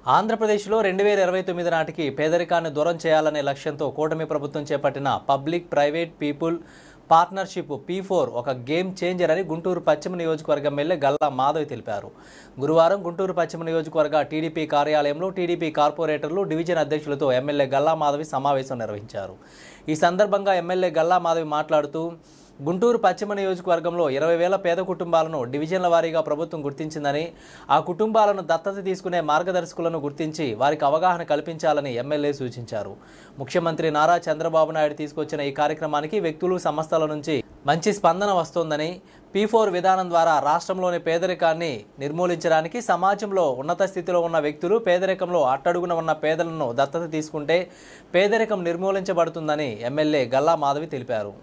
ఆంధ్రప్రదేశ్లో 2029 నాటికి పేదరికాన్ని దూరం చేయాలనే లక్ష్యంతో కూటమి ప్రభుత్వం చేపట్టిన public private people partnership P4 ఒక గేమ్ చేంజర్ అని గుంటూరు పశ్చిమ నియోజకవర్గం ఎమ్మెల్యే గల్లా మాధవి తెలిపారు. గురువారం గుంటూరు పశ్చిమ నియోజకవర్గ టీడీపీ కార్యాలయంలో టీడీపీ కార్పొరేటర్లు డివిజన్ అధ్యక్షులతో ఎమ్మెల్యే గల్లా మాధవి సమావేశం నిర్వహించారు. ఈ సందర్భంగా ఎమ్మెల్యే గల్లా మాధవి మాట్లాడుతూ గుంటూరు పశ్చిమ నియోజకవర్గంలో 20,000 పేద కుటుంబాలను డివిజన్ల వారీగా ప్రభుత్వం గుర్తించిందని, ఆ కుటుంబాలను దత్తత తీసుకునే మార్గదర్శకులను గుర్తించి వారికి అవగాహన కల్పించాలని ఎమ్మెల్యే సూచించారు. ముఖ్యమంత్రి నారా చంద్రబాబు నాయుడు తీసుకొచ్చిన ఈ కార్యక్రమానికి వ్యక్తులు, సంస్థల నుంచి మంచి స్పందన వస్తోందని, P4 విధానం ద్వారా రాష్ట్రంలోని పేదరికాన్ని నిర్మూలించడానికి సమాజంలో ఉన్నత స్థితిలో ఉన్న వ్యక్తులు పేదరికంలో అట్టడుగున ఉన్న పేదలను దత్తత తీసుకుంటే పేదరికం నిర్మూలించబడుతుందని ఎమ్మెల్యే గల్లా మాధవి తెలిపారు.